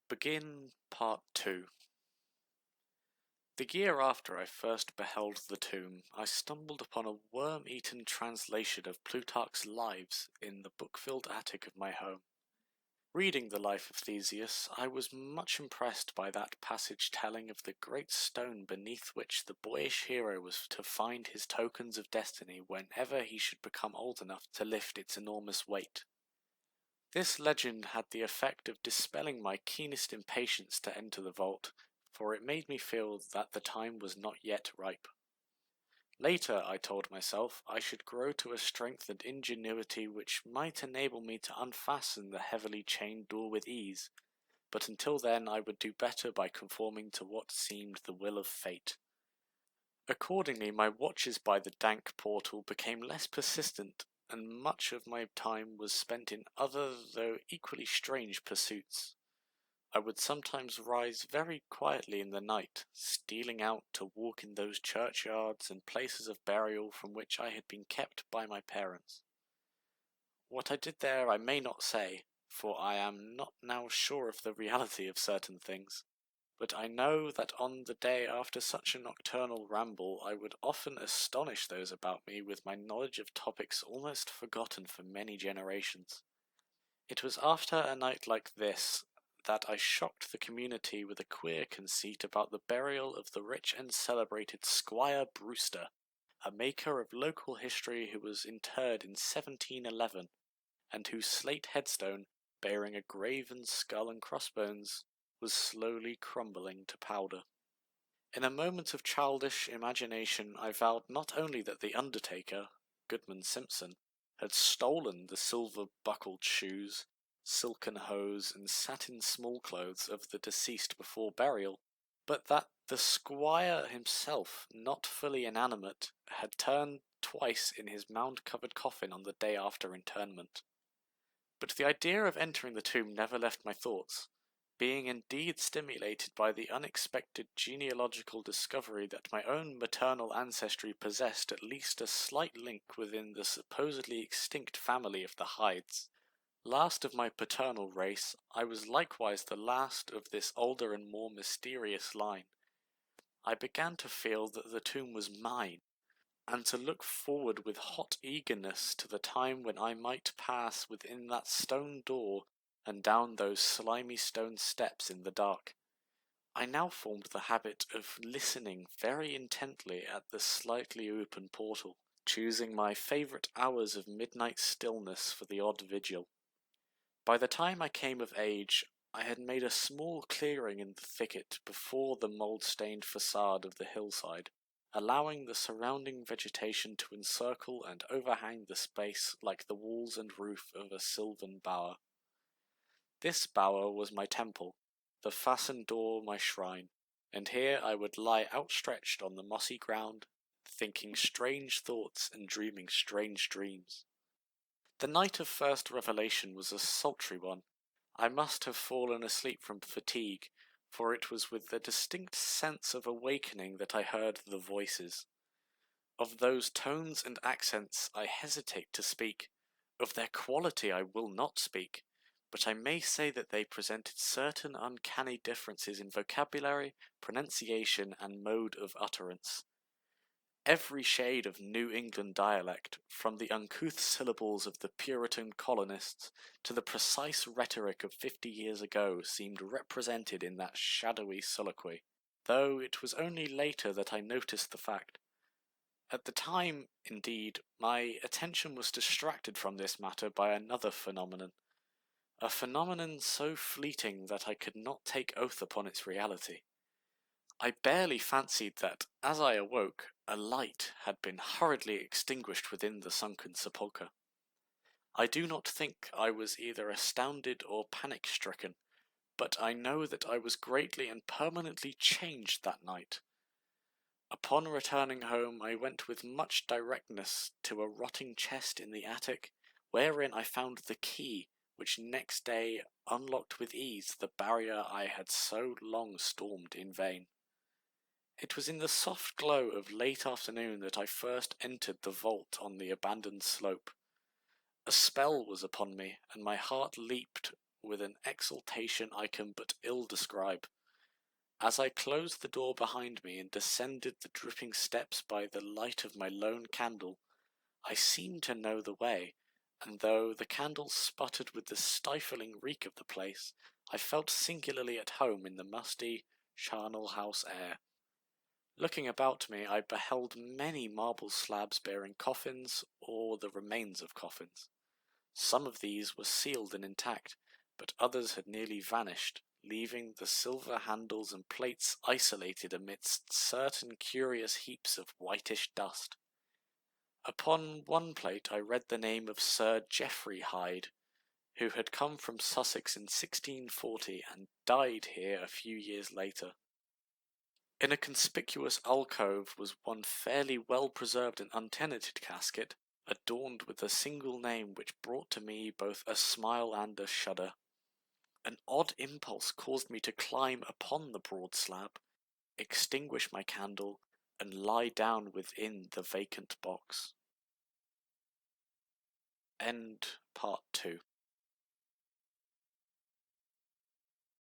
Begin Part 2. The year after I first beheld the tomb, I stumbled upon a worm-eaten translation of Plutarch's Lives in the book-filled attic of my home. Reading the life of Theseus, I was much impressed by that passage telling of the great stone beneath which the boyish hero was to find his tokens of destiny whenever he should become old enough to lift its enormous weight. This legend had the effect of dispelling my keenest impatience to enter the vault, for it made me feel that the time was not yet ripe. Later, I told myself, I should grow to a strength and ingenuity which might enable me to unfasten the heavily chained door with ease, but until then I would do better by conforming to what seemed the will of fate. Accordingly, my watches by the dank portal became less persistent, and much of my time was spent in other, though equally strange, pursuits. I would sometimes rise very quietly in the night, stealing out to walk in those churchyards and places of burial from which I had been kept by my parents. What I did there I may not say, for I am not now sure of the reality of certain things. But I know that on the day after such a nocturnal ramble I would often astonish those about me with my knowledge of topics almost forgotten for many generations. It was after a night like this that I shocked the community with a queer conceit about the burial of the rich and celebrated Squire Brewster, a maker of local history who was interred in 1711, and whose slate headstone, bearing a graven skull and crossbones, was slowly crumbling to powder. In a moment of childish imagination I vowed not only that the undertaker, Goodman Simpson, had stolen the silver-buckled shoes, silken hose, and satin small-clothes of the deceased before burial, but that the squire himself, not fully inanimate, had turned twice in his mound-covered coffin on the day after interment. But the idea of entering the tomb never left my thoughts, being indeed stimulated by the unexpected genealogical discovery that my own maternal ancestry possessed at least a slight link within the supposedly extinct family of the Hydes. Last of my paternal race, I was likewise the last of this older and more mysterious line. I began to feel that the tomb was mine, and to look forward with hot eagerness to the time when I might pass within that stone door and down those slimy stone steps in the dark. I now formed the habit of listening very intently at the slightly open portal, choosing my favourite hours of midnight stillness for the odd vigil. By the time I came of age, I had made a small clearing in the thicket before the mould-stained facade of the hillside, allowing the surrounding vegetation to encircle and overhang the space like the walls and roof of a sylvan bower. This bower was my temple, the fastened door my shrine, and here I would lie outstretched on the mossy ground, thinking strange thoughts and dreaming strange dreams. The night of first revelation was a sultry one. I must have fallen asleep from fatigue, for it was with a distinct sense of awakening that I heard the voices. Of those tones and accents I hesitate to speak, of their quality I will not speak, but I may say that they presented certain uncanny differences in vocabulary, pronunciation, and mode of utterance. Every shade of New England dialect, from the uncouth syllables of the Puritan colonists to the precise rhetoric of 50 years ago, seemed represented in that shadowy soliloquy, though it was only later that I noticed the fact. At the time, indeed, my attention was distracted from this matter by another phenomenon, a phenomenon so fleeting that I could not take oath upon its reality. I barely fancied that, as I awoke, a light had been hurriedly extinguished within the sunken sepulchre. I do not think I was either astounded or panic-stricken, but I know that I was greatly and permanently changed that night. Upon returning home, I went with much directness to a rotting chest in the attic, wherein I found the key, which next day unlocked with ease the barrier I had so long stormed in vain. It was in the soft glow of late afternoon that I first entered the vault on the abandoned slope. A spell was upon me, and my heart leaped with an exultation I can but ill describe. As I closed the door behind me and descended the dripping steps by the light of my lone candle, I seemed to know the way, and though the candle sputtered with the stifling reek of the place, I felt singularly at home in the musty, charnel house air. Looking about me, I beheld many marble slabs bearing coffins, or the remains of coffins. Some of these were sealed and intact, but others had nearly vanished, leaving the silver handles and plates isolated amidst certain curious heaps of whitish dust. Upon one plate I read the name of Sir Geoffrey Hyde, who had come from Sussex in 1640 and died here a few years later. In a conspicuous alcove was one fairly well-preserved and untenanted casket, adorned with a single name which brought to me both a smile and a shudder. An odd impulse caused me to climb upon the broad slab, extinguish my candle, and lie down within the vacant box. End Part 2.